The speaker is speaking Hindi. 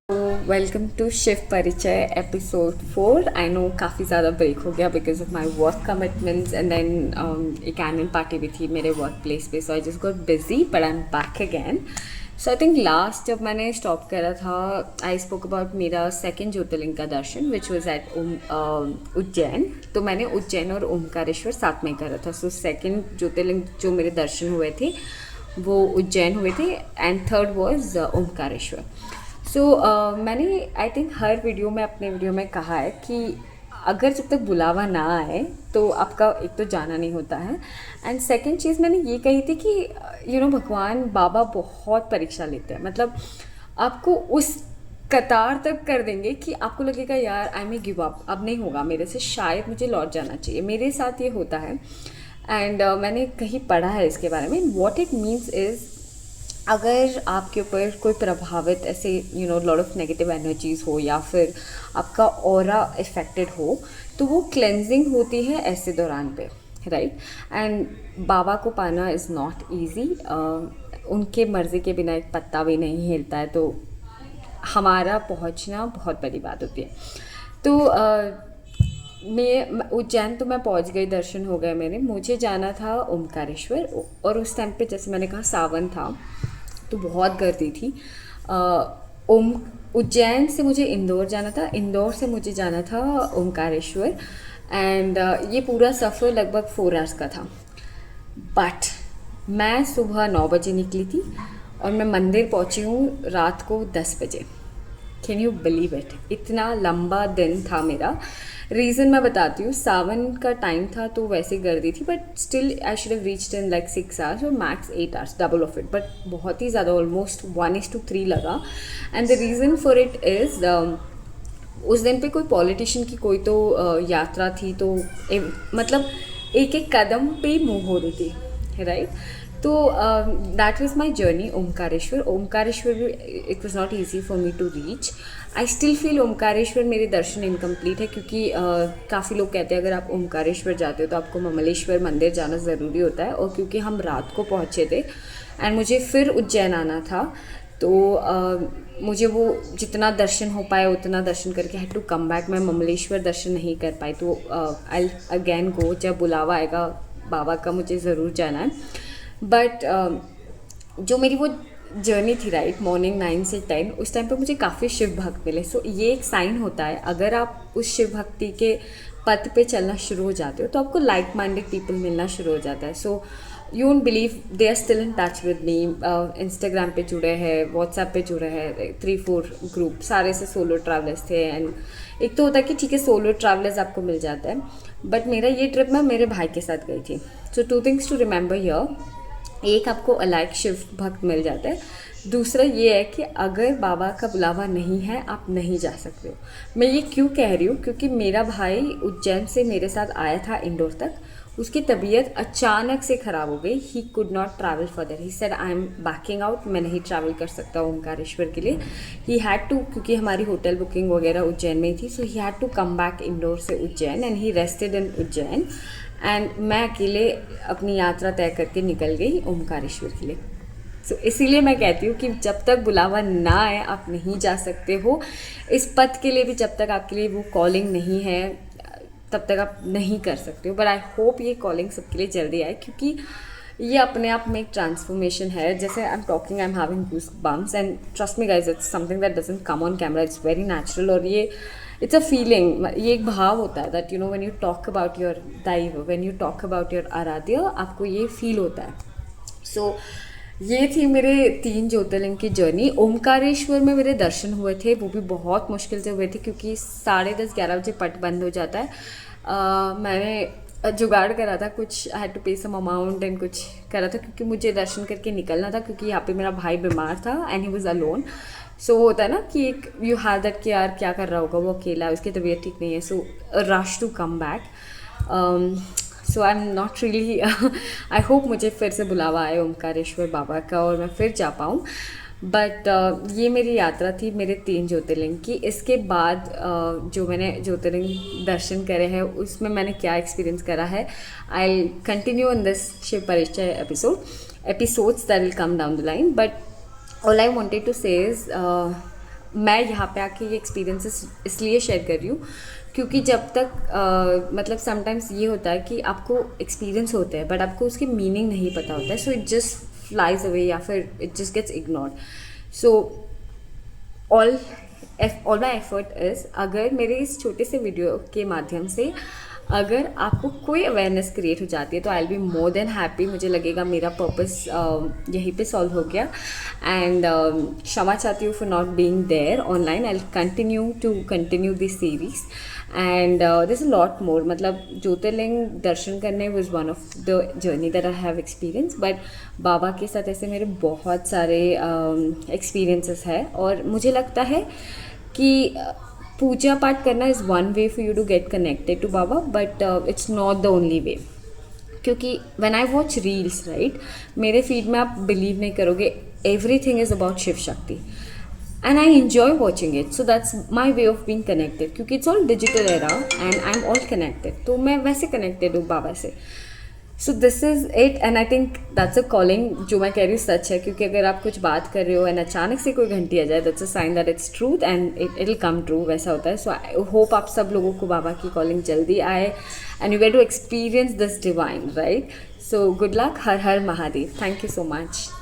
वेलकम टू शिव परिचय एपिसोड 4। आई नो काफ़ी ज़्यादा ब्रेक हो गया because of my work commitments and then एक एनुअल पार्टी भी थी मेरे वर्क प्लेस पे, so I just got busy but I am back again. So I think last जब मैंने स्टॉप करा था आई स्पोक अबाउट मेरा सेकेंड ज्योतिर्लिंग का दर्शन विच वॉज एट उज्जैन। तो मैंने उज्जैन और ओमकारेश्वर साथ में करा था। सो सेकेंड ज्योतिर्लिंग जो मेरे दर्शन हुए थे वो उज्जैन हुए थे एंड थर्ड वॉज ओमकारेश्वर। सो मैंने आई थिंक हर वीडियो में अपने वीडियो में कहा है कि अगर जब तक बुलावा ना आए तो आपका एक तो जाना नहीं होता है, एंड सेकंड चीज़ मैंने ये कही थी कि भगवान बाबा बहुत परीक्षा लेते हैं। मतलब आपको उस कतार तक कर देंगे कि आपको लगेगा यार आई मे गिव अप, अब नहीं होगा मेरे से, शायद मुझे लौट जाना चाहिए। मेरे साथ ये होता है एंड मैंने कहीं पढ़ा है इसके बारे में। व्हाट इट मीन्स इज़ अगर आपके ऊपर कोई प्रभावित ऐसे लॉट ऑफ नेगेटिव एनर्जीज हो या फिर आपका ऑरा इफेक्टेड हो तो वो क्लेंजिंग होती है ऐसे दौरान पे, राइट। एंड बाबा को पाना इज़ नॉट ईजी। उनके मर्ज़ी के बिना एक पत्ता भी नहीं हिलता है, तो हमारा पहुंचना बहुत बड़ी बात होती है। तो मैं उज्जैन तो मैं पहुंच गई, दर्शन हो गए मेरे। मुझे जाना था ओमकारेश्वर और उस टाइम पे जैसे मैंने कहा सावन था तो बहुत गर्दी थी। ओम उज्जैन से मुझे इंदौर जाना था, इंदौर से मुझे जाना था ओमकारेश्वर एंड ये पूरा सफ़र लगभग 4 आवर्स का था। बट मैं सुबह 9 बजे निकली थी और मैं मंदिर पहुंची हूँ रात को 10 बजे। Can you believe it? इतना लंबा दिन था मेरा। रीज़न मैं बताती हूँ, सावन का टाइम था तो वैसे गर्दी थी but still I should have reached in like 6 hours और max 8 hours, double of it. But बहुत ही ज़्यादा, ऑलमोस्ट 1:3 लगा। And the reason for it is उस दिन पे कोई पॉलिटिशियन की कोई तो यात्रा थी, तो मतलब एक एक कदम पे मूव हो रही थी, राइट। तो that was my journey Omkareshwar. Omkareshwar it was not easy for me to reach. I still feel Omkareshwar मेरे दर्शन इनकम्प्लीट है क्योंकि काफ़ी लोग कहते हैं अगर आप ओमकारेश्वर जाते हो तो आपको ममलेश्वर मंदिर जाना ज़रूरी होता है। और क्योंकि हम रात को पहुँचे थे एंड मुझे फिर उज्जैन आना था तो मुझे वो जितना दर्शन हो पाए उतना दर्शन करके हैड टू कम बैक। मैं ममलेश्वर दर्शन नहीं कर पाई, तो आई अगेन गो, जब बुलावा आएगा बाबा का मुझे ज़रूर जाना है। बट जो मेरी वो जर्नी थी, राइट, मॉर्निंग 9 से 10, उस टाइम पे मुझे काफ़ी शिव भक्त मिले। सो ये एक साइन होता है, अगर आप उस शिव भक्ति के पथ पे चलना शुरू हो जाते हो तो आपको लाइक माइंडेड पीपल मिलना शुरू हो जाता है। So you won't believe they are still in touch with me. Instagram पे जुड़े हैं, व्हाट्सएप पे जुड़े हैं, 3-4 ग्रुप सारे से सोलो ट्रैवलर्स थे। एंड एक तो होता है कि ठीक है सोलो ट्रैवलर्स आपको मिल जाता है, बट मेरा ये ट्रिप मैं मेरे भाई के साथ गई थी। सो 2 थिंग्स टू रिमेंबर हियर। एक, आपको अलाइक शिव भक्त मिल जाता है। दूसरा ये है कि अगर बाबा का बुलावा नहीं है आप नहीं जा सकते हो। मैं ये क्यों कह रही हूँ, क्योंकि मेरा भाई उज्जैन से मेरे साथ आया था इंदौर तक, उसकी तबीयत अचानक से ख़राब हो गई। He could not travel further, he said I am banking out, मैं नहीं ट्रैवल कर सकता ओमकारेश्वर के लिए। ही हैड टू, क्योंकि हमारी होटल बुकिंग वगैरह उज्जैन में ही थी, so he had to come back Indore से Ujjain and he rested in Ujjain. And मैं अकेले अपनी यात्रा तय करके निकल गई ओमकारेश्वर के लिए। सो इसीलिए मैं कहती हूँ कि जब तक बुलावा ना आए आप नहीं जा सकते हो। इस पथ के लिए भी जब तक आपके लिए वो कॉलिंग नहीं है तब तक आप नहीं कर सकते हो। बट आई होप ये कॉलिंग सबके लिए जल्दी आए, क्योंकि ये अपने आप में एक ट्रांसफॉर्मेशन है। जैसे I am talking, I am having goose bumps and trust me guys, it's something that doesn't come on camera, it's very natural. और ये इट्स अ फीलिंग, ये एक भाव होता है that when you talk about your दैव, when you talk about your आराध्य, आपको ये फील होता है। सो ये थी मेरे 3 ज्योतिर्लिंग की जर्नी। ओमकारेश्वर में मेरे दर्शन हुए थे, वो भी बहुत मुश्किल से हुए थे क्योंकि 10:30-11 बजे पट बंद हो जाता है। मैंने जुगाड़ करा था कुछ, आई हैड टू पे सम अमाउंट एंड कुछ करा था क्योंकि मुझे दर्शन करके निकलना था, क्योंकि यहाँ पे मेरा भाई बीमार था एंड ही वाज अलोन। सो होता है ना कि एक यू हैव दैट कि यार क्या कर रहा होगा, वो अकेला है, उसकी तबीयत ठीक नहीं है, so rush to come back. So I am not really I hope मुझे फिर से बुलावा आए ओमकारेश्वर बाबा का और मैं फिर जा पाऊँ। बट ये मेरी यात्रा थी मेरे 3 ज्योतिर्लिंग की। इसके बाद जो मैंने ज्योतिर्लिंग दर्शन करे हैं उसमें मैंने क्या एक्सपीरियंस करा है, I continue in this Shiv Parichay episodes that will come down the line. But all I wanted to say is मैं यहाँ पे आके ये एक्सपीरियंसेस इसलिए शेयर कर रही हूँ क्योंकि जब तक मतलब समटाइम्स ये होता है कि आपको एक्सपीरियंस होता है बट आपको उसकी मीनिंग नहीं पता होता है, so it just flies away या फिर it just gets ignored. So all my effort is, अगर मेरे इस छोटे से वीडियो के माध्यम से अगर आपको कोई अवेयरनेस क्रिएट हो जाती है तो I will be more than happy. मुझे लगेगा मेरा पर्पस यहीं पे सॉल्व हो गया. एंड क्षमा चाहती हूँ for not being there online. I will continue this series and this a lot more. मतलब ज्योतिर्लिंग दर्शन करने was one of the journey that I have experience, but बाबा के साथ ऐसे मेरे बहुत सारे एक्सपीरियंसेस हैं. और मुझे लगता है कि पूजा पाठ करना is one way for you to get connected to बाबा, but it's not the only way. क्योंकि when I watch reels right, मेरे फीड में आप बिलीव नहीं करोगे, everything is about Shiv Shakti and I enjoy watching it. So that's my way of being connected, क्योंकि it's all digital era and I am all connected. तो मैं वैसे कनेक्टेड हूँ बाबा से. So this is it and I think that's a calling. जो मैं कह रही हूँ सच है, क्योंकि अगर आप कुछ बात कर रहे हो एंड अचानक से कोई घंटी आ जाए, that's a sign that it's truth and it will come true. वैसा होता है. सो आई होप आप सब लोगों को बाबा की कॉलिंग जल्दी आए and you get to experience this divine right. So good luck. Har Har Mahadev. Thank you so much.